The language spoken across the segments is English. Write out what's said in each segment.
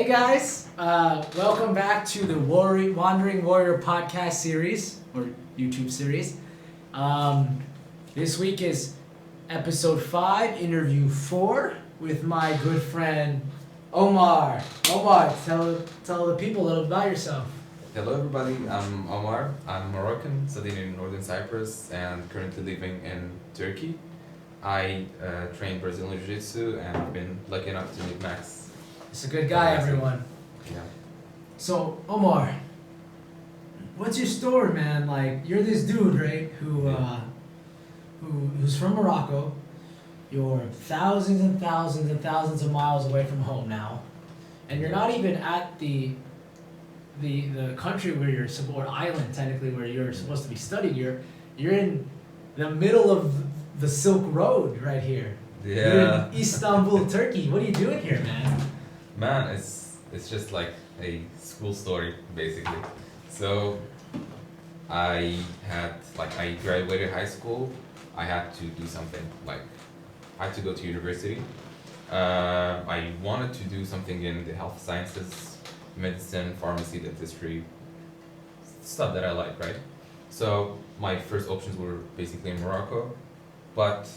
Hey guys, welcome back to the Wandering Warrior podcast series or YouTube series. This week is episode 5, interview 4 with my good friend Omar. Omar, tell the people a little about yourself. Hello everybody, I'm Omar. I'm Moroccan, studying in Northern Cyprus and currently living in Turkey. I train Brazilian Jiu-Jitsu and I've been lucky enough to meet Max. He's a good guy, everyone. Yeah. So, Omar, what's your story, man? Like, you're this dude, right, who's from Morocco. You're thousands and thousands and thousands of miles away from home now, and you're not even at the country where you're or island technically where you're supposed to be studying. You're in the middle of the Silk Road right here. Yeah. You're in Istanbul, Turkey. What are you doing here, man? Man, it's just like a school story basically. So I graduated high school. I had to do something, like I had to go to university. I wanted to do something in the health sciences, medicine, pharmacy, dentistry, stuff that I like, right? So my first options were basically in Morocco, but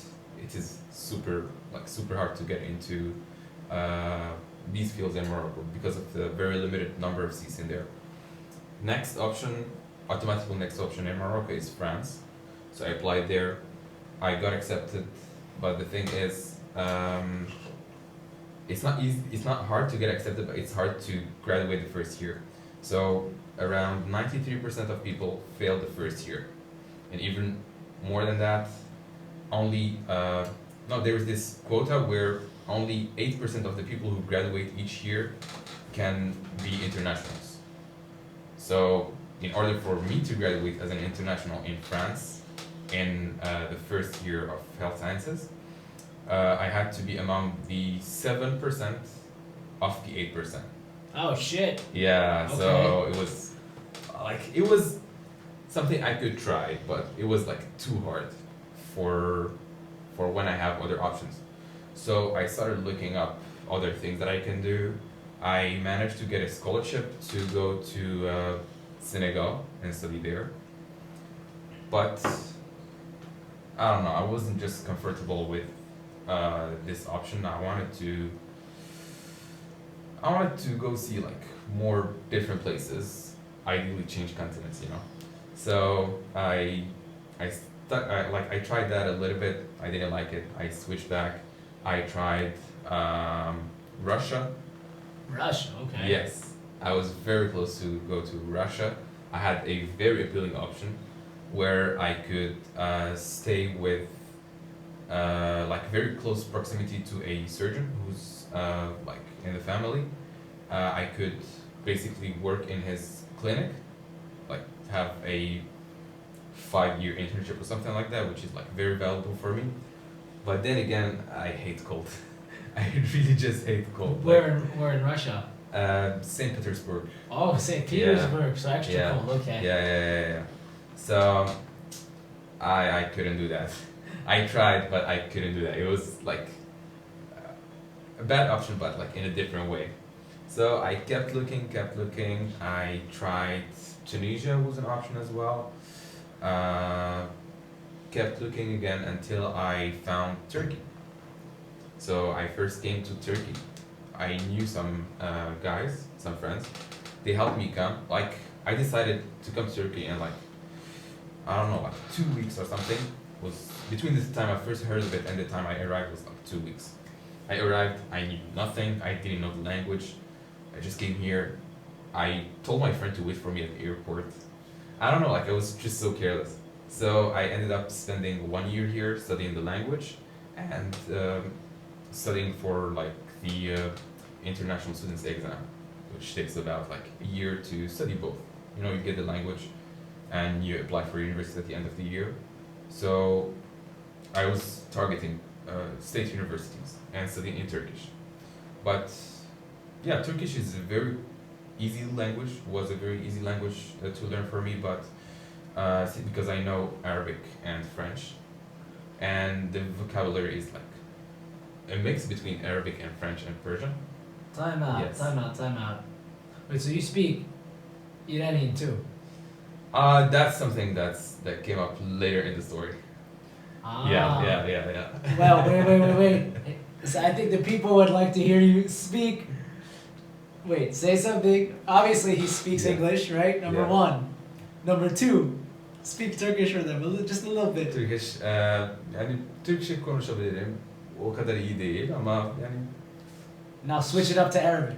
it is super hard to get into these fields in Morocco because of the very limited number of seats in there. Automatically next option in Morocco is France. So I applied there. I got accepted, but the thing is, it's not easy. It's not hard to get accepted, but it's hard to graduate the first year. So around 93% of people fail the first year, and even more than that, there is this quota where only 8% of the people who graduate each year can be internationals. So in order for me to graduate as an international in France in the first year of health sciences, I had to be among the 7% of the 8%. Oh shit. Yeah, Okay. so it was something I could try, but it was too hard for when I have other options. So I started looking up other things that I can do. I managed to get a scholarship to go to Senegal and study there. But I don't know, I wasn't just comfortable with this option. I wanted to go see more different places, ideally change continents, you know. So I tried that a little bit. I didn't like it. I switched back. I tried Russia. Russia, okay. Yes, I was very close to go to Russia. I had a very appealing option where I could stay with very close proximity to a surgeon who's in the family. I could basically work in his clinic, have a 5-year internship or something like that, which is very valuable for me. But then again, I hate cold. I really just hate cold. Where in Russia? St. Petersburg. Oh, St. Petersburg, so extra cold, okay. Yeah. So I couldn't do that. I tried, but I couldn't do that. It was a bad option, but in a different way. So I kept looking. I tried Tunisia was an option as well. Kept looking again until I found Turkey. So I first came to Turkey. I knew some guys, some friends. They helped me come. I decided to come to Turkey in 2 weeks or something. Was between the time I first heard of it and the time I arrived was 2 weeks. I arrived, I knew nothing, I didn't know the language. I just came here. I told my friend to wait for me at the airport. I don't know, I was just so careless. So I ended up spending 1 year here studying the language and studying for the international students exam, which takes about a year to study both. You get the language and you apply for university at the end of the year. So I was targeting state universities and studying in Turkish. But yeah, Turkish is a very easy language, was a very easy language to learn for me, but because I know Arabic and French, and the vocabulary is a mix between Arabic and French and Persian. Time out. Yes. Time out. Wait, so you speak Iranian too? That's something that came up later in the story. Ah. Yeah. Well, wait. So I think the people would like to hear you speak. Wait, say something. Obviously, he speaks Yeah. English, right? Number Yeah. one. Number two, speak Turkish for them, just a little bit. Turkish, yani Türkçe konuşabilirim. O kadar iyi değil ama yani Now switch it up to Arabic.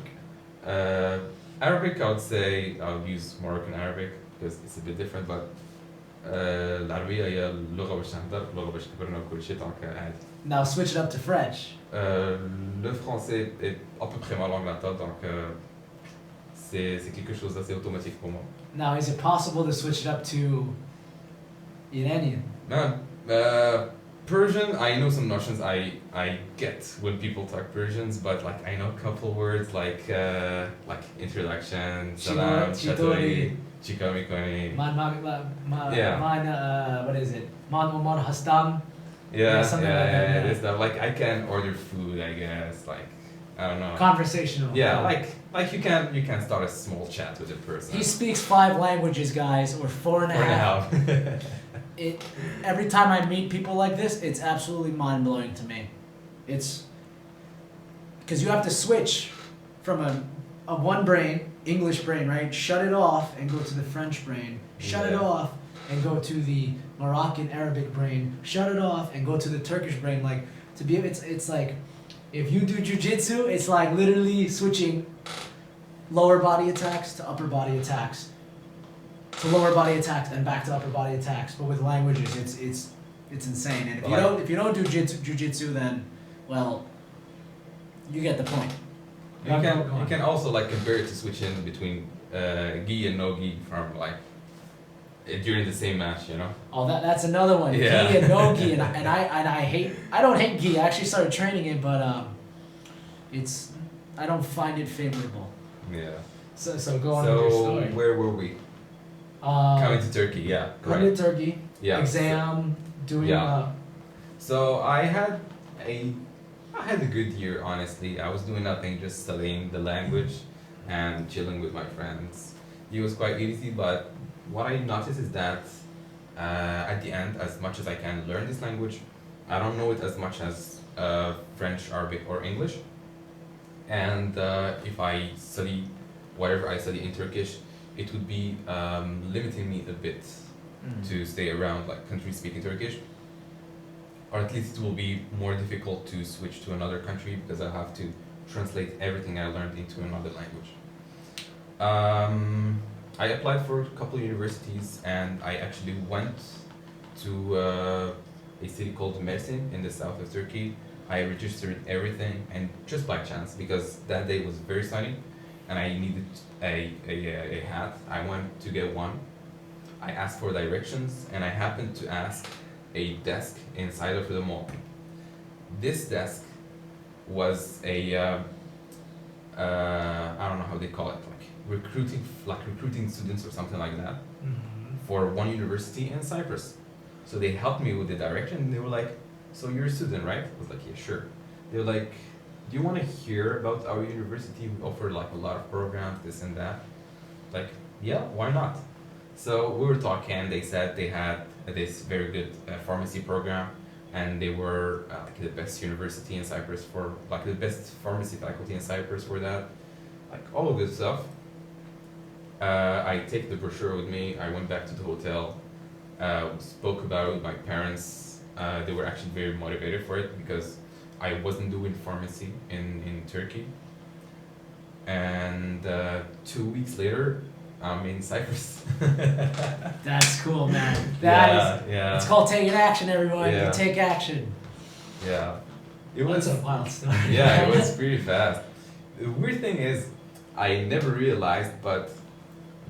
Arabic, I would say I'll use Moroccan Arabic because it's a bit different, but العربية هي اللغة باش نهضر اللغة باش كبرنا وكل شيء دونك عادي. Now switch it up to French. Le français est à peu près ma langue natale, donc c'est quelque chose d'assez automatique pour moi. Now, is it possible to switch it up to Iranian? Man, Persian, I know some notions I get when people talk Persians, but like I know a couple words like introduction, salam, Chitori. chikamikoni. What is it? Man Omar Hastam. Yeah, something like that, yeah. This stuff. Like I can order food, I guess. Like I don't know. Conversational. Yeah, like you can start a small chat with a person. He speaks 5 languages, guys, or 4.5. Every time I meet people like this, it's absolutely mind blowing to me. It's because you have to switch from a one brain, English brain, right? Shut it off and go to the French brain. Shut it Yeah. off and go to the Moroccan Arabic brain. Shut it off and go to the Turkish brain. Like to be, it's like if you do jujitsu, it's like literally switching lower body attacks to upper body attacks. To lower body attacks and back to upper body attacks, but with languages, it's insane. And if you don't do jujitsu, then well, you get the point. You can also like compare it to switch in between gi and no gi from like during the same match, you know. Oh, that's another one. Yeah. Gi and no gi, and I don't hate gi. I actually started training it, but I don't find it favorable. Yeah. So go on with your story. Where were we? Coming to Turkey, yeah. Coming to Turkey. Yeah. Exam, doing. Yeah. So I had a good year, honestly. I was doing nothing, just studying the language and chilling with my friends. It was quite easy, but what I noticed is that at the end, as much as I can learn this language, I don't know it as much as French, Arabic, or English. And if I study whatever I study in Turkish, it would be limiting me a bit to stay around like countries speaking Turkish. Or at least it will be more difficult to switch to another country because I have to translate everything I learned into another language. I applied for a couple of universities and I actually went to a city called Mersin in the south of Turkey. I registered everything and just by chance because that day was very sunny and I needed a hat. I went to get one. I asked for directions and I happened to ask a desk inside of the mall. This desk was a I don't know how they call it, like recruiting students or something like that for one university in Cyprus. So they helped me with the direction and they were like, so you're a student, right? I was like, yeah, sure. They were like, do you want to hear about our university? We offer like a lot of programs, this and that. Like, yeah, why not? So we were talking, they said they had this very good pharmacy program and they were like the best university in Cyprus for like the best pharmacy faculty in Cyprus for that, like all of good stuff. I take the brochure with me, I went back to the hotel, spoke about it with my parents. They were actually very motivated for it because I wasn't doing pharmacy in Turkey. And 2 weeks later, I'm in Cyprus. That's cool, man. Yeah. It's called taking action, everyone. Yeah. You take action. Yeah. It was That's a wild story. yeah, it was pretty fast. The weird thing is, I never realized, but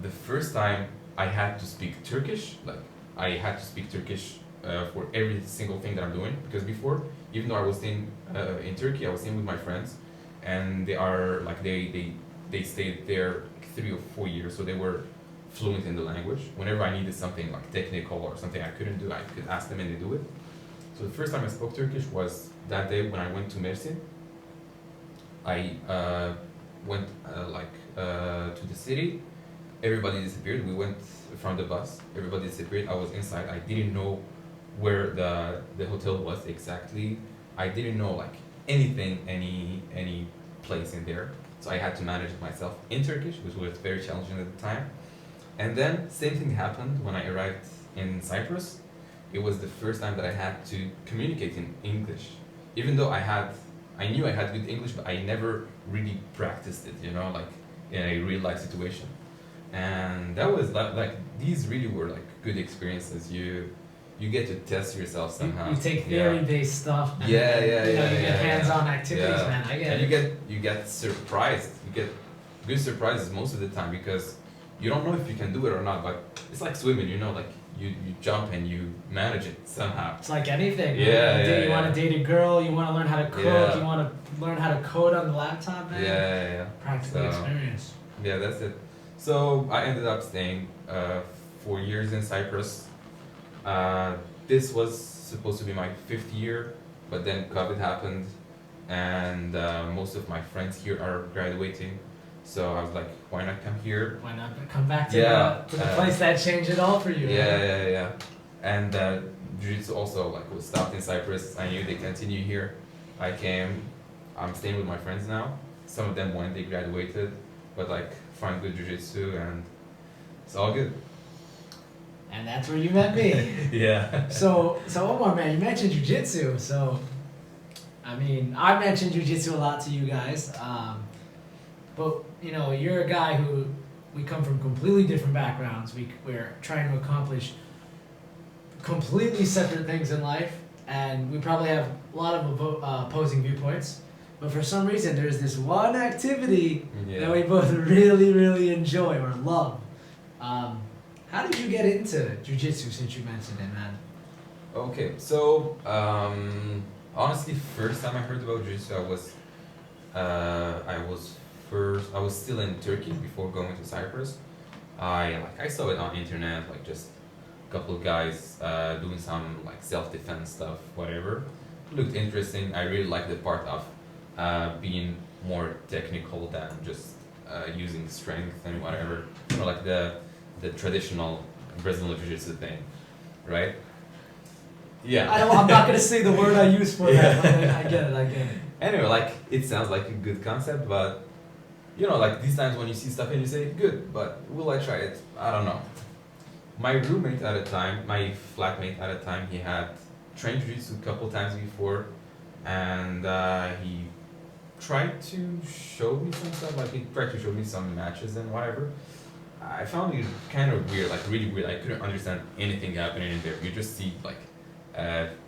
the first time I had to speak Turkish, like I had to speak Turkish for every single thing that I'm doing. Because before, even though I was in Turkey, I was staying with my friends, and they are like they stayed there 3 or 4 years, so they were fluent in the language. Whenever I needed something like technical or something I couldn't do, I could ask them and they do it. So the first time I spoke Turkish was that day when I went to Mersin. I went to the city. Everybody disappeared. We went from the bus. Everybody disappeared. I was inside. I didn't know where the hotel was exactly. I didn't know like anything, any place in there. So I had to manage it myself in Turkish, which was very challenging at the time. And then same thing happened when I arrived in Cyprus. It was the first time that I had to communicate in English. Even though I knew I had good English, but I never really practiced it, you know, like in a real life situation. And that was like these really were like good experiences. You get to test yourself somehow. You take theory-based stuff. And Yeah, you get hands-on activities, man. I get and it. you get surprised. You get good surprises most of the time because you don't know if you can do it or not. But it's like swimming, you know, like you jump and you manage it somehow. It's like anything. You want to date a girl. You want to learn how to cook. Yeah. You want to learn how to code on the laptop, man. Yeah. Practical experience. Yeah, that's it. So I ended up staying 4 years in Cyprus. This was supposed to be my 5th year, but then COVID happened, and most of my friends here are graduating. So I was like, why not come here? Why not come back to the place that changed it all for you? Yeah. And Jiu-Jitsu also like was stopped in Cyprus. I knew they continue here. I came. I'm staying with my friends now. Some of them when they graduated, but like find good Jiu-Jitsu and it's all good. And that's where you met me. Yeah. So Omar, man, you mentioned Jiu-Jitsu. So, I mean, I mentioned Jiu-Jitsu a lot to you guys. But, you know, you're a guy who, we come from completely different backgrounds. We're trying to accomplish completely separate things in life. And we probably have a lot of opposing viewpoints. But for some reason, there's this one activity that we both really, really enjoy or love. How did you get into Jiu-Jitsu since you mentioned it, man? Okay, so honestly, first time I heard about Jiu-Jitsu, I was still in Turkey before going to Cyprus. I saw it on internet, like just a couple of guys doing some like self-defense stuff, whatever. Looked interesting. I really liked the part of being more technical than just using strength and whatever. You know, like the traditional Brazilian Jiu-Jitsu thing, right? Yeah. I'm not gonna say the word I use for that. But I get it. Anyway, like it sounds like a good concept, but you know, like these times when you see stuff and you say good, but will I try it? I don't know. My roommate at a time, my flatmate at a time, he had trained Jiu-Jitsu a couple times before, and he tried to show me some stuff. Like he tried to show me some matches and whatever. I found it kind of weird, like really weird. I couldn't understand anything happening in there. You just see like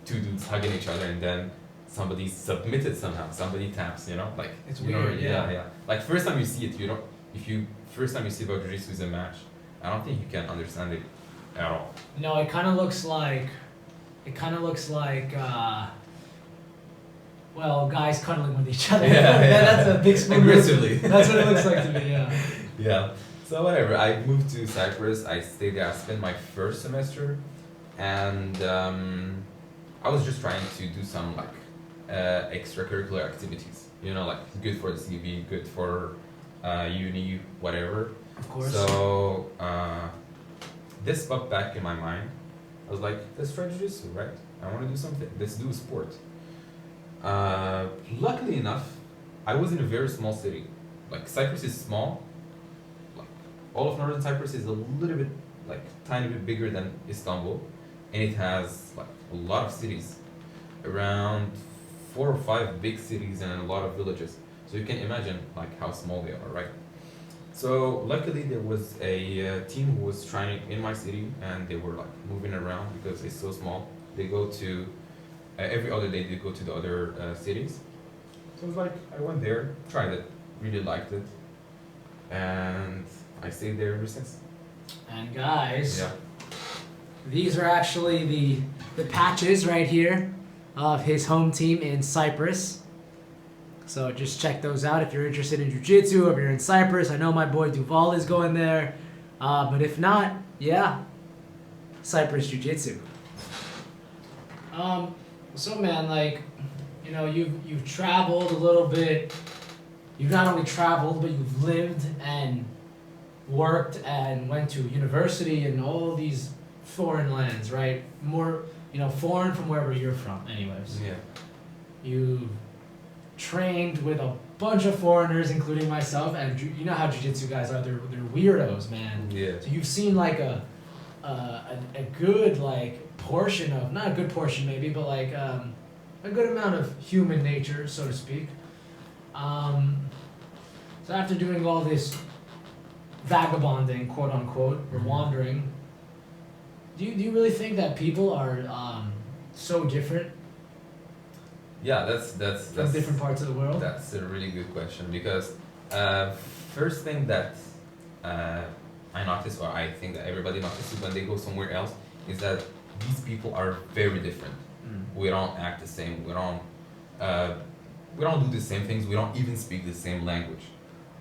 two dudes hugging each other and then somebody submitted somehow. Somebody taps, you know, like it's weird. Yeah. Like first time you see it, you don't. First time you see about Jiu-Jitsu is a match, I don't think you can understand it at all. No, it kind of looks like. Well, guys cuddling with each other. That's a big spoon. Aggressively. That's what it looks like to me. Yeah. Yeah. So whatever, I moved to Cyprus. I stayed there. I spent my first semester, and I was just trying to do some like extracurricular activities. You know, like good for the CV, good for uni, whatever. Of course. So this popped back in my mind. I was like, let's try Jiu-Jitsu, right? I want to do something. Let's do a sport. Luckily enough, I was in a very small city. Like Cyprus is small. All of northern Cyprus is a little bit, like, tiny bit bigger than Istanbul, and it has like a lot of cities, around 4 or 5 big cities and a lot of villages. So you can imagine like how small they are, right? So luckily there was a team who was trying in my city, and they were like moving around because it's so small. They go to every other day. They go to the other cities. So it was like I went there, tried it, really liked it, and I stayed there ever since. And guys, these are actually the patches right here of his home team in Cyprus. So just check those out if you're interested in Jiu-Jitsu, if you're in Cyprus. I know my boy Duval is going there. But if not, Cyprus Jiu-Jitsu. So man, like, you know, you've traveled a little bit. you've not only traveled, but you've lived and worked and went to university in all these foreign lands, right? More, foreign from wherever you're from, anyways. Yeah. You trained with a bunch of foreigners, including myself, and you know how jiu-jitsu guys are. They're weirdos, man. Yeah. So you've seen like a good like portion of, not a good portion maybe, but like a good amount of human nature, so to speak. So after doing all this vagabonding, quote unquote, or wandering, do you really think that people are so different Yeah, that's from different parts of the world? That's a really good question because first thing that I notice, or I think that everybody notices when they go somewhere else, is that these people are very different. We don't act the same. We don't do the same things. We don't even speak the same language.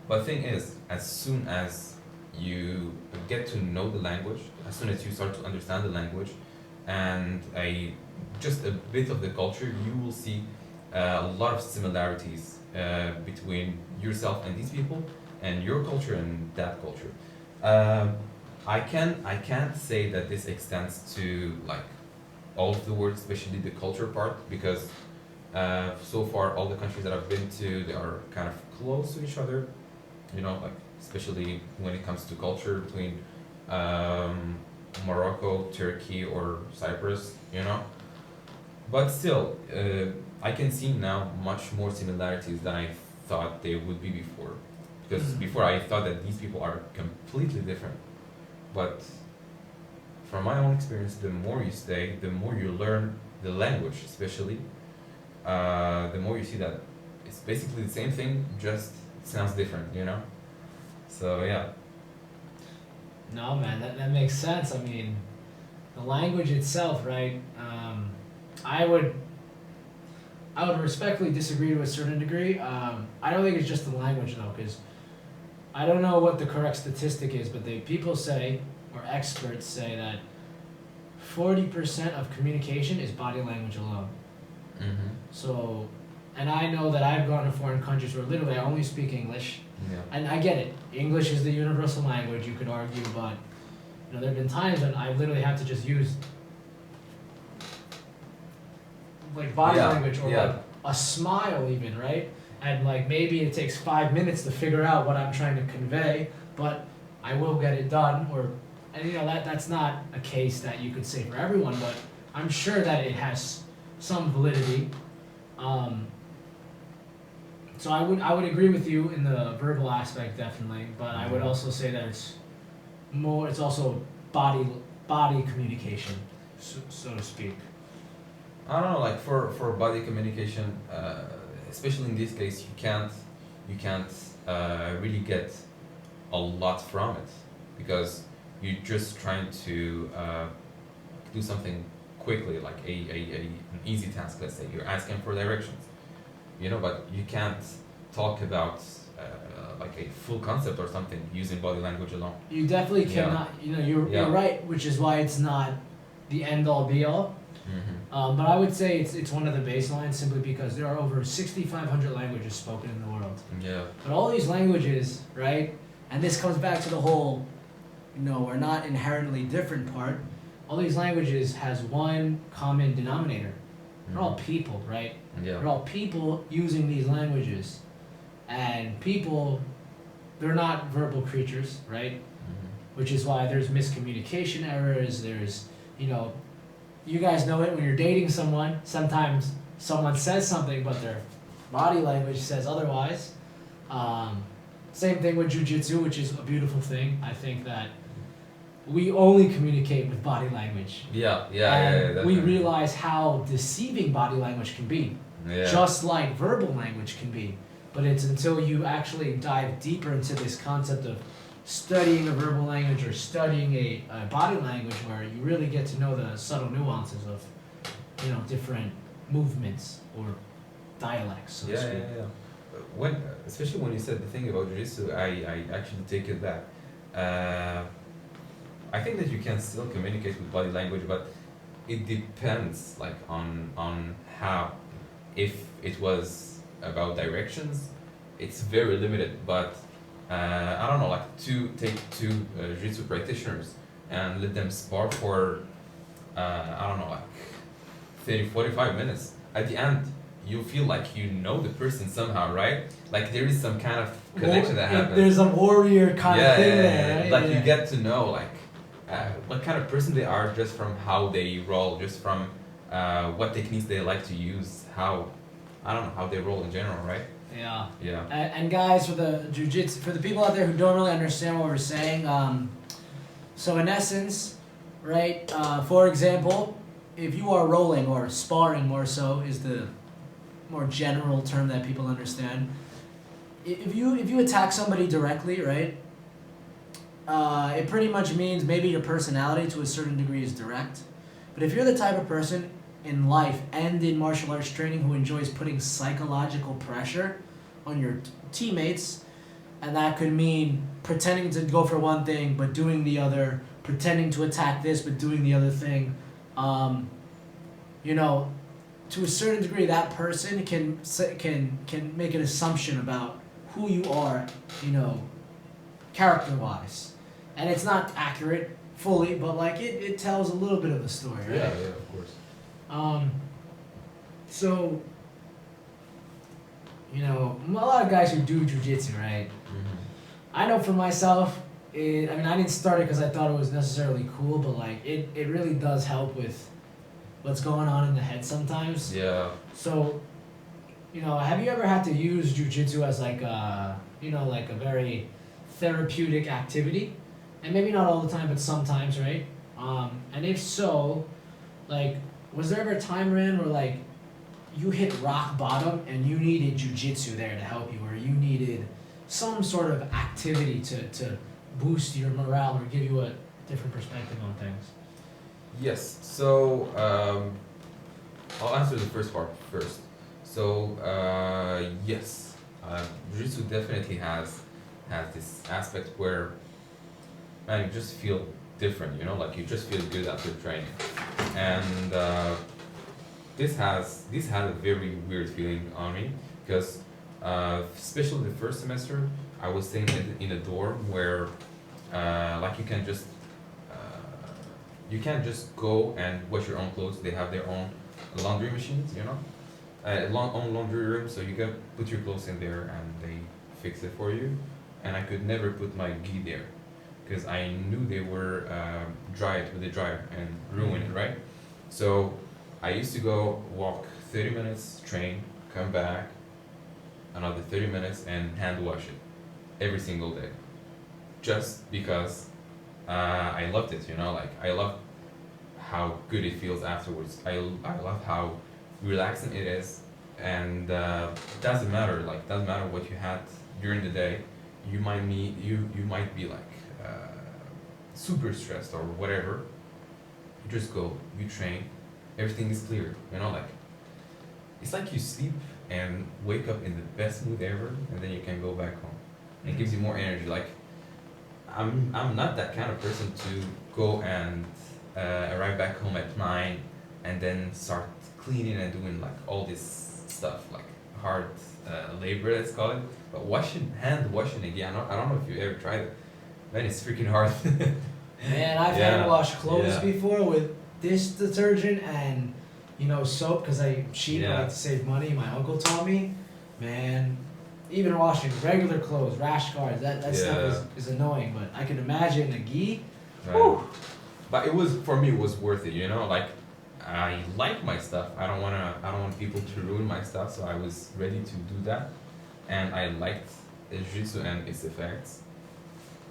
But the thing is, as soon as you get to know the language, as soon as you start to understand the language, and just a bit of the culture, you will see a lot of similarities between yourself and these people, and your culture and that culture. I can't say that this extends to like all of the world, especially the culture part, because so far all the countries that I've been to, they are kind of close to each other. Like especially when it comes to culture between Morocco, Turkey, or Cyprus. But still, I can see now much more similarities than I thought they would be before. Because before I thought that these people are completely different. But from my own experience, the more you stay, the more you learn the language, especially, the more you see that it's basically the same thing, just it sounds different, So yeah. No, man, that makes sense. I mean, the language itself, right? I would respectfully disagree to a certain degree. I don't think it's just the language though, because I don't know what the correct statistic is, but people say, or experts say, that 40% of communication is body language alone. Mm-hmm. So, and I know that I've gone to foreign countries where literally I only speak English. Yeah. And I get it. English is the universal language, you could argue, but there have been times when I literally have to just use like body language or like a smile even, right? And like maybe it takes 5 minutes to figure out what I'm trying to convey, but I will get it done. And that's not a case that you could say for everyone, but I'm sure that it has some validity. So I would agree with you in the verbal aspect, definitely, but I would also say that it's also body communication, so to speak. I don't know, like for body communication, especially in this case, you can't really get a lot from it, because you're just trying to do something quickly, like an easy task. Let's say you're asking for directions, but you can't talk about like a full concept or something using body language alone. You definitely cannot. You're right, which is why it's not the end all be all. Mm-hmm. But I would say it's one of the baselines, simply because there are over 6,500 languages spoken in the world. Yeah. But all these languages, right? And this comes back to the whole, we're not inherently different part. All these languages has one common denominator. They're all people, right? Yeah. They're all people using these languages. And people, they're not verbal creatures, right? Mm-hmm. Which is why there's miscommunication errors, there's, you guys know it when you're dating someone, sometimes someone says something but their body language says otherwise. Same thing with jiu-jitsu, which is a beautiful thing. I think that we only communicate with body language. Yeah. We realize how deceiving body language can be, just like verbal language can be. But it's until you actually dive deeper into this concept of studying a verbal language or studying a body language where you really get to know the subtle nuances of, different movements or dialects, so to speak. Especially when you said the thing about jiu-jitsu, I actually take it back. I think that you can still communicate with body language, but it depends on how. If it was about directions, it's very limited. But I don't know, like take two jiu-jitsu practitioners and let them spar for I don't know, like 30, 45 minutes. At the end, you feel like you know the person somehow, right? Like there is some kind of connection that happens. There's a warrior kind of thing there, right? Like you get to know like what kind of person they are just from how they roll, just from what techniques they like to use, how I don't know how they roll in general, right? Yeah. Yeah. And guys, for the jiu-jitsu, for the people out there who don't really understand what we're saying, so in essence, right? For example, if you are rolling or sparring, more so is the more general term that people understand. If you attack somebody directly, right? It pretty much means maybe your personality to a certain degree is direct. But if you're the type of person in life and in martial arts training who enjoys putting psychological pressure on your teammates, and that could mean pretending to go for one thing but doing the other, pretending to attack this but doing the other thing, you know, to a certain degree, that person can make an assumption about who you are, you know, character-wise, and it's not accurate fully, but like it tells a little bit of the story, right? Yeah, of course. So, you know, a lot of guys who do jujitsu, right? Mm-hmm. I know for myself, I mean, I didn't start it because I thought it was necessarily cool, but like it really does help with what's going on in the head sometimes. Yeah. So, you know, have you ever had to use jujitsu as like a, you know, like a very therapeutic activity? And maybe not all the time, but sometimes, right? And if so, like, was there ever a time, Ran, where like you hit rock bottom and you needed jujitsu there to help you, or you needed some sort of activity to boost your morale or give you a different perspective on things? Yes. So I'll answer the first part first. So yes, jiu-jitsu definitely has this aspect where man, you just feel different. You know, like you just feel good after training, and this had a very weird feeling on me because especially the first semester I was staying in a dorm where like you can't just go and wash your own clothes. They have their own laundry machines, you know, own laundry room. So you can put your clothes in there and they fix it for you. And I could never put my gi there because I knew they were dried with the dryer and ruin it, right? So I used to go walk 30 minutes, train, come back, another 30 minutes, and hand wash it every single day, just because I loved it, you know, like I love how good it feels afterwards. I love how relaxing it is, and doesn't matter what you had during the day. You might be like super stressed or whatever. You just go, you train, everything is clear, you know, like it's like you sleep and wake up in the best mood ever, and then you can go back home. It gives you more energy. Like I'm not that kind of person to go and arrive back home at 9 and then start cleaning and doing like all this stuff, like hard labor, let's call it. But hand washing again, I don't know if you ever tried it. Man, it's freaking hard. Man, I've hand washed clothes before with dish detergent and, you know, soap because I'm cheap. I like to save money. My uncle taught me. Man, even washing regular clothes, rash guards, that stuff is annoying. But I can imagine a gi. Right. But it was, for me, it was worth it. You know, like I like my stuff. I don't want people to ruin my stuff. So I was ready to do that, and I liked jiu-jitsu and its effects.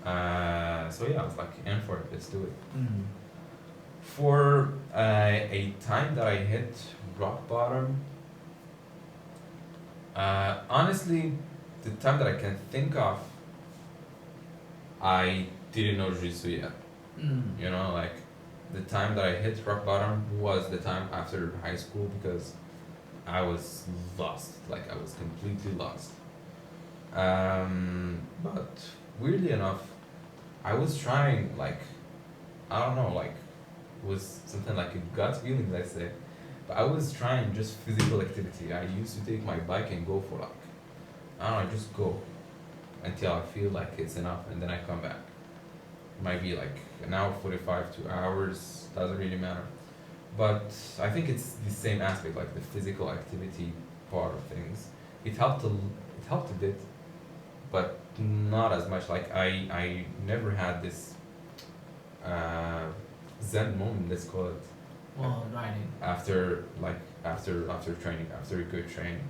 So yeah, I was like, in for it. Let's do it. Mm-hmm. For a time that I hit rock bottom, honestly, the time that I can think of, I didn't know jiu-jitsu yet. Mm. You know, like the time that I hit rock bottom was the time after high school because I was lost. Like I was completely lost. But weirdly enough, I was trying like, I don't know, like was something like a gut feeling, let's say. But I was trying just physical activity. I used to take my bike and go for like I don't know, I just go until I feel like it's enough, and then I come back. It might be like an hour 45, 2 hours, doesn't really matter. But I think it's the same aspect, like the physical activity part of things. It helped a bit, but not as much. Like I never had this uh, Zen moment, let's call it, Well, riding. after training, after a good training.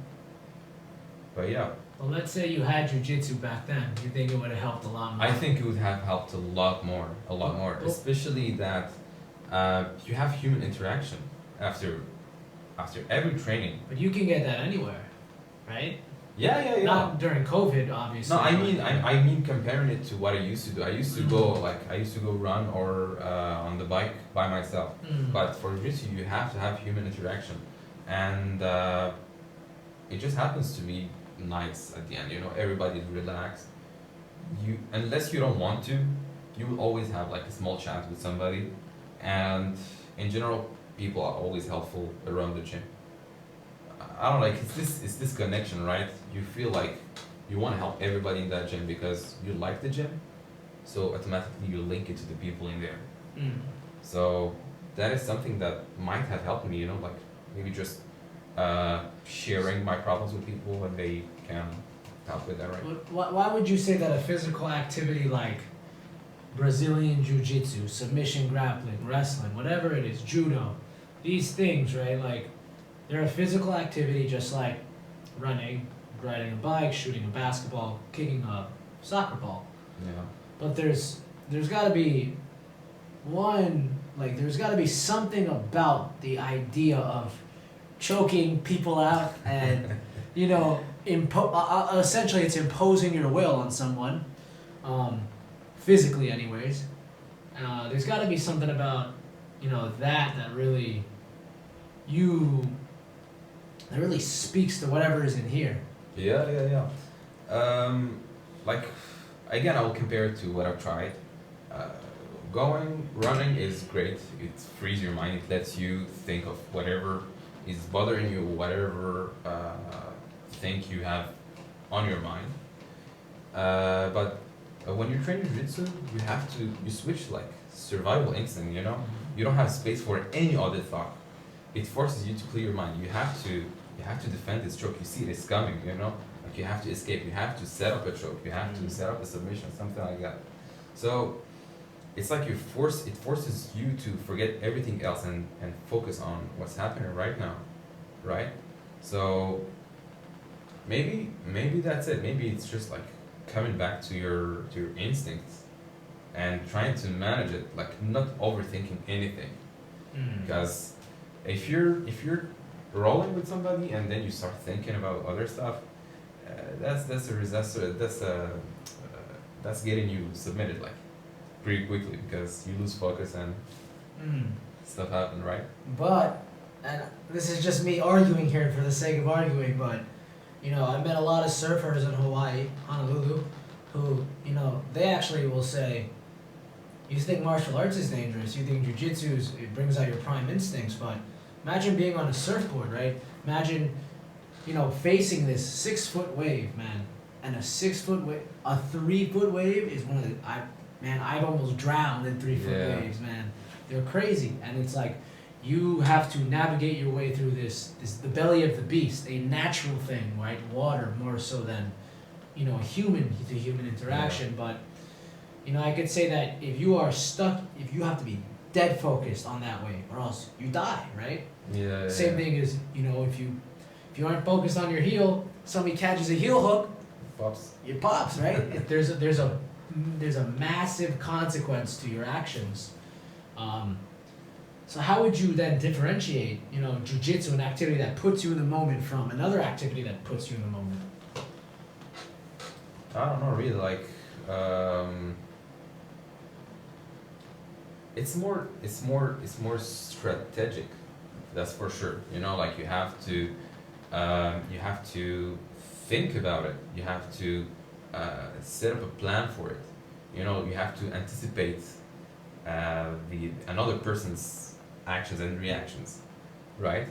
But yeah, Well, let's say you had jujitsu back then. You think it would have helped a lot more? I think it would have helped a lot more, Oh. especially that you have human interaction after every training. But you can get that anywhere, right? Yeah. Not during COVID, obviously. No, I but- mean I mean comparing it to what I used to do. I used to go run or on the bike by myself. Mm. But for jiu-jitsu, you have to have human interaction, and it just happens to be nice at the end. You know, everybody's relaxed. You unless you don't want to, you will always have like a small chat with somebody, and in general, people are always helpful around the gym. I don't know, like it's this connection, right? You feel like you want to help everybody in that gym because you like the gym, so automatically you link it to the people in there. Mm. So that is something that might have helped me, you know, like maybe just sharing my problems with people and they can help with that, right? Why would you say that a physical activity like Brazilian Jiu-Jitsu, submission grappling, wrestling, whatever it is, judo, these things, right? Like, they're a physical activity just like running, riding a bike, shooting a basketball, kicking a soccer ball. Yeah. But there's got to be there's got to be something about the idea of choking people out and essentially it's imposing your will on someone, physically anyways. There's got to be something about that really that really speaks to whatever is in here. Yeah. Like, again, I will compare it to what I've tried. Running is great. It frees your mind. It lets you think of whatever is bothering you, whatever thing you have on your mind. But when you train jiu-jitsu, you switch like survival instinct. You know, you don't have space for any other thought. It forces you to clear your mind. You have to defend this choke. You see it is coming. You know, like you have to escape. You have to set up a choke. You have to set up a submission, something like that. So it's like it forces you to forget everything else and focus on what's happening right now, right? So maybe that's it. Maybe it's just like coming back to your instincts and trying to manage it, like not overthinking anything. Because if you're rolling with somebody and then you start thinking about other stuff, that's getting you submitted like pretty quickly because you lose focus and stuff happen, right? But, and this is just me arguing here for the sake of arguing, but I met a lot of surfers in Hawaii, Honolulu, who they actually will say, you think martial arts is dangerous, you think jiu-jitsu it brings out your prime instincts, but imagine being on a surfboard, right? Imagine facing this 6-foot wave, man, and a 6-foot wave, a 3-foot wave is one of the I've almost drowned in 3-foot waves, man. They're crazy, and it's like you have to navigate your way through this the belly of the beast, a natural thing, right? Water more so than human interaction, but I could say that if you are stuck, if you have to be dead focused on that wave, or else you die, right? Yeah. Same thing as if you aren't focused on your heel, somebody catches a heel hook, Pops. it pops, right? There's a massive consequence to your actions. So how would you then differentiate, jiu-jitsu, an activity that puts you in the moment, from another activity that puts you in the moment? I don't know, really. Like, it's more strategic. That's for sure. Like you have to think about it. You have to set up a plan for it. You have to anticipate another person's actions and reactions, right?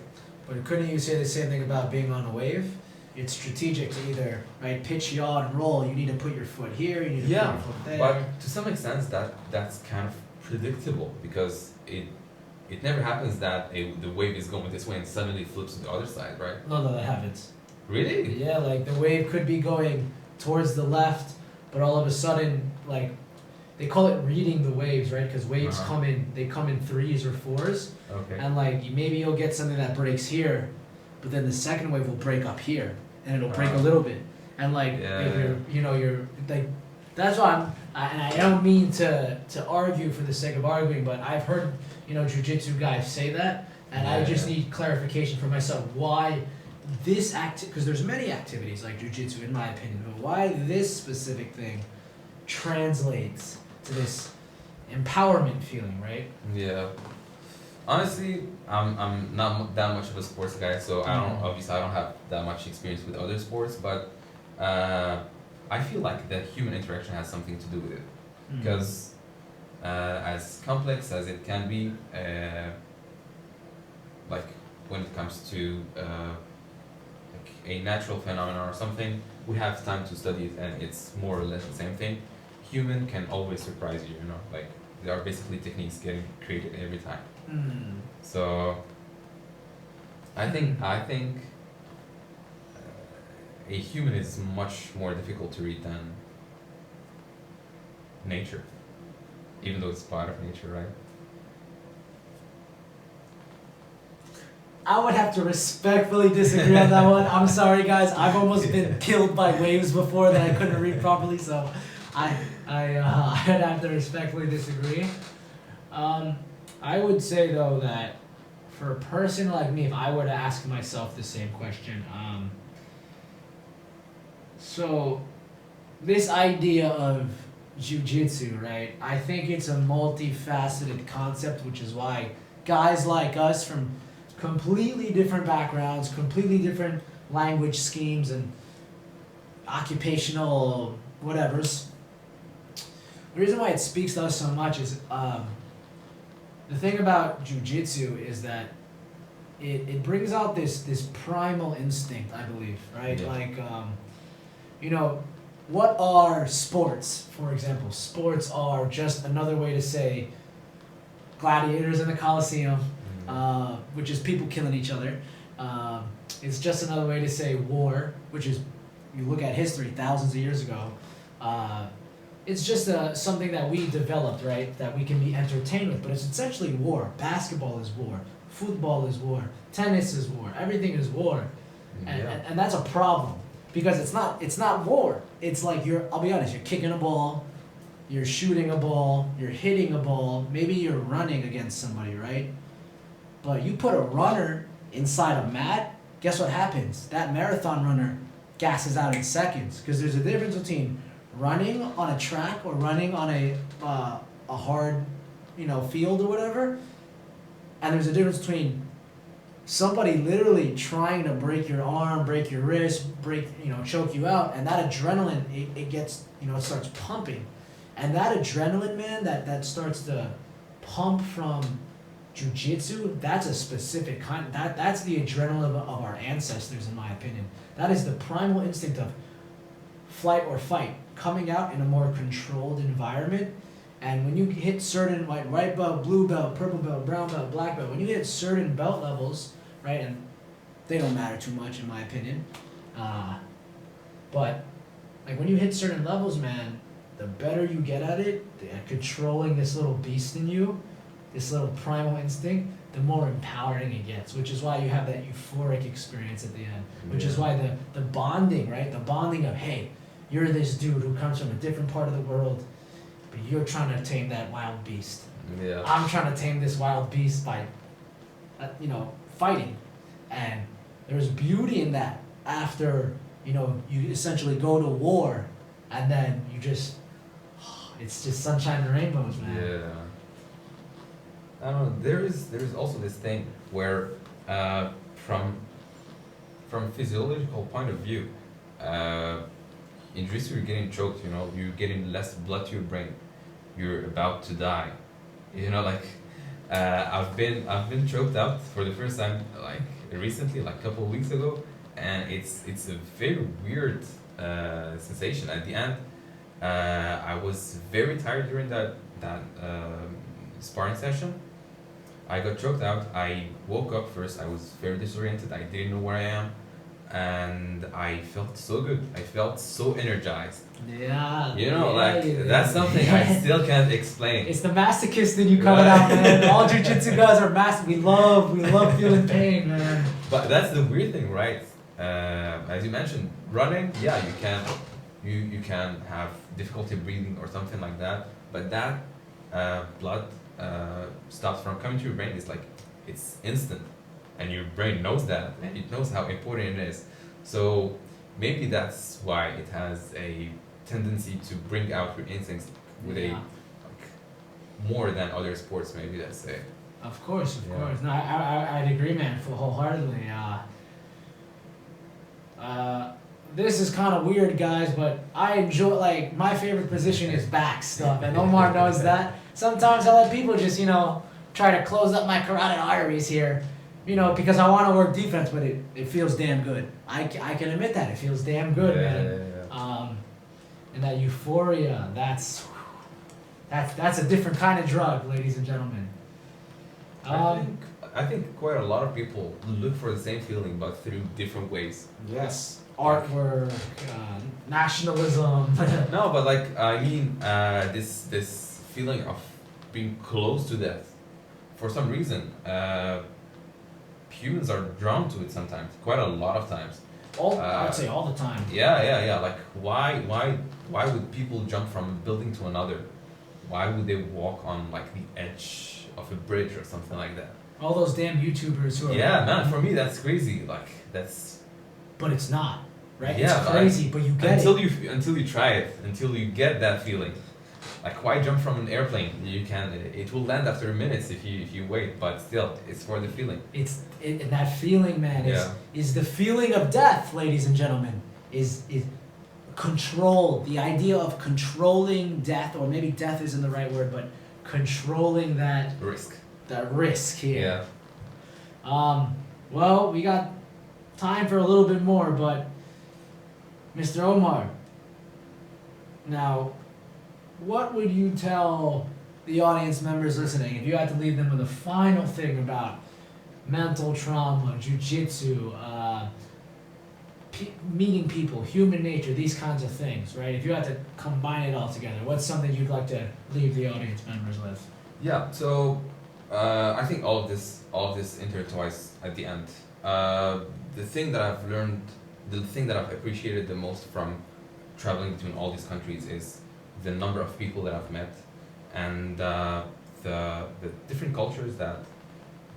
But couldn't you say the same thing about being on a wave? it's strategic to either right pitch yaw and roll. You need to put your foot here. You need to put your foot there. But to some extent that's kind of predictable because it never happens that the wave is going this way and suddenly flips to the other side, right? No, that happens. Really? Yeah, like the wave could be going towards the left, but all of a sudden, like, they call it reading the waves, right? Because waves come in threes or fours, Okay. and like maybe you'll get something that breaks here, but then the second wave will break up here, and it'll break a little bit, and like if you're like, that's why and I don't mean to argue for the sake of arguing, but I've heard jiu-jitsu guys say that, and I just need clarification for myself why this because there's many activities like jiu-jitsu in my opinion, but why this specific thing translates to this empowerment feeling, right? Yeah. Honestly, I'm not that much of a sports guy, so I don't have that much experience with other sports, but I feel like the human interaction has something to do with it, because as complex as it can be, like when it comes to like a natural phenomenon or something, we have time to study it, and it's more or less the same thing. Human can always surprise you, like there are basically techniques getting created every time. So I think a human is much more difficult to read than nature, even though it's part of nature, right? I would have to respectfully disagree on that one. I'm sorry, guys. I've almost been killed by waves before that I couldn't read properly, so I'd have to respectfully disagree. I would say though that for a person like me, if I were to ask myself the same question, so this idea of jiu-jitsu, right? I think it's a multifaceted concept, which is why guys like us from completely different backgrounds, completely different language schemes and occupational whatevers. The reason why it speaks to us so much is the thing about jiu-jitsu is that it brings out this primal instinct, I believe, right? Yeah. Like, what are sports, for example? Sports are just another way to say gladiators in the Colosseum, which is people killing each other. It's just another way to say war, which is, you look at history thousands of years ago, it's just something that we developed, right? That we can be entertained with, but it's essentially war. Basketball is war. Football is war. Tennis is war. Everything is war, and that's a problem because it's not war. It's like I'll be honest. You're kicking a ball, you're shooting a ball, you're hitting a ball. Maybe you're running against somebody, right? But you put a runner inside a mat. Guess what happens? That marathon runner gasses out in seconds because there's a difference between running on a track or running on a hard, field or whatever, and there's a difference between somebody literally trying to break your arm, break your wrist, choke you out, and that adrenaline it gets it starts pumping, and that adrenaline, man, that starts to pump from jiu-jitsu, that's a specific kind. That's the adrenaline of our ancestors, in my opinion. That is the primal instinct of flight or fight, coming out in a more controlled environment. And when you hit certain white belt, blue belt, purple belt, brown belt, black belt, when you hit certain belt levels, right, and they don't matter too much in my opinion, but like when you hit certain levels, man, the better you get at it, at controlling this little beast in you, this little primal instinct, the more empowering it gets, which is why you have that euphoric experience at the end, which is why the bonding, right, the bonding of, hey, you're this dude who comes from a different part of the world, but you're trying to tame that wild beast. Yeah. I'm trying to tame this wild beast by, fighting. And there's beauty in that after, you essentially go to war and then you just, it's just sunshine and rainbows, man. Yeah. I don't know. There is also this thing where, from physiological point of view, in jiu-jitsu you're getting choked. You're getting less blood to your brain. You're about to die. I've been choked out for the first time, like recently, like a couple of weeks ago, and it's a very weird sensation. At the end, I was very tired during that sparring session. I got choked out. I woke up first. I was very disoriented. I didn't know where I am, and I felt so good. I felt so energized. Yeah. You know, yeah, like yeah. that's something I still can't explain. It's the masochist in you coming out, man. All jiu-jitsu guys are We love feeling pain, man. But that's the weird thing, right? As you mentioned, running, yeah, you can have difficulty breathing or something like that. But that blood stops from coming to your brain. It's like it's instant, and your brain knows that, and it knows how important it is. So maybe that's why it has a tendency to bring out your instincts with a like more than other sports. Maybe let's say. Of course. No, I'd agree, man, wholeheartedly. This is kind of weird, guys, but I enjoy, like, my favorite position is back stuff, and Omar knows that. Sometimes I let people just, try to close up my carotid arteries here, because I want to work defense, but it feels damn good. I can admit that. It feels damn good, man. Yeah. And that euphoria, that's a different kind of drug, ladies and gentlemen. I think quite a lot of people look for the same feeling, but through different ways. Yes. Artwork, nationalism. No, but like I mean, this feeling of being close to death, for some reason, humans are drawn to it sometimes. Quite a lot of times. I'd say all the time. Yeah. Like why would people jump from a building to another? Why would they walk on like the edge of a bridge or something like that? All those damn YouTubers who are. Yeah, man. For me, that's crazy. Like that's. But it's not, right? Yeah, it's crazy, but you get until it. Until you try it, until you get that feeling. Like why jump from an airplane? You can. It will land after minutes if you wait, but still, it's for the feeling. And that feeling, man, is the feeling of death, ladies and gentlemen. Is control. The idea of controlling death, or maybe death isn't the right word, but controlling that risk. That risk here. Yeah. Well, we got time for a little bit more, but Mr. Omar, now, what would you tell the audience members listening if you had to leave them with a final thing about mental trauma, jiu-jitsu, meeting people, human nature, these kinds of things, right? If you had to combine it all together, what's something you'd like to leave the audience members with? Yeah. So I think all of this intertwines at the end. The thing that I've learned, the thing that I've appreciated the most from traveling between all these countries is the number of people that I've met, and the different cultures that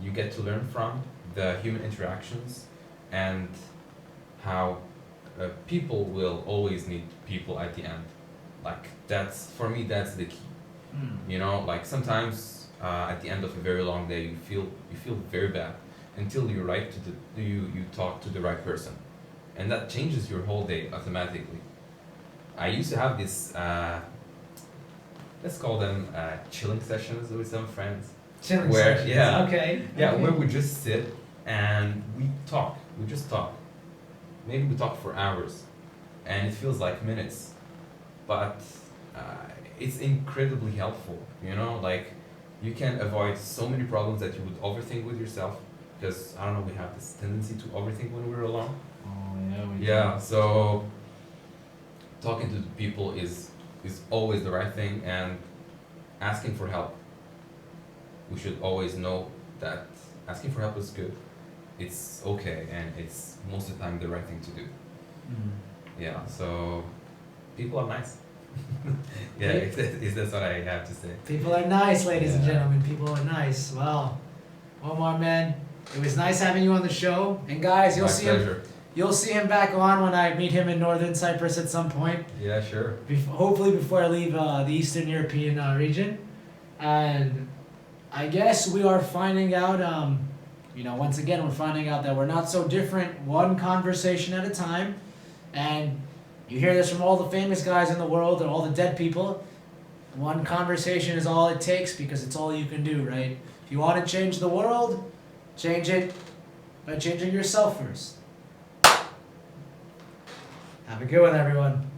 you get to learn from, the human interactions, and how people will always need people at the end. Like for me, that's the key. Like sometimes at the end of a very long day, you feel very bad until you talk to the right person, and that changes your whole day automatically. I used to have this let's call them chilling sessions with some friends. Chilling sessions. Yeah. Okay. Yeah, where we just sit and we talk. We just talk. Maybe we talk for hours, and it feels like minutes, but it's incredibly helpful. Like you can avoid so many problems that you would overthink with yourself, because I don't know, we have this tendency to overthink when we're alone. Oh yeah. Yeah. So talking to people is always the right thing, and asking for help. We should always know that asking for help is good. It's okay, and it's most of the time the right thing to do. Yeah, so people are nice. Yeah, that's what I have to say. People are nice, ladies and gentlemen. People are nice. Well, Omar, man, it was nice having you on the show. And guys, you'll see him back on when I meet him in Northern Cyprus at some point. Yeah, sure. Hopefully before I leave the Eastern European region. And I guess we are finding out, once again, we're finding out that we're not so different, one conversation at a time. And you hear this from all the famous guys in the world and all the dead people. One conversation is all it takes, because it's all you can do, right? If you want to change the world, change it by changing yourself first. Have a good one, everyone.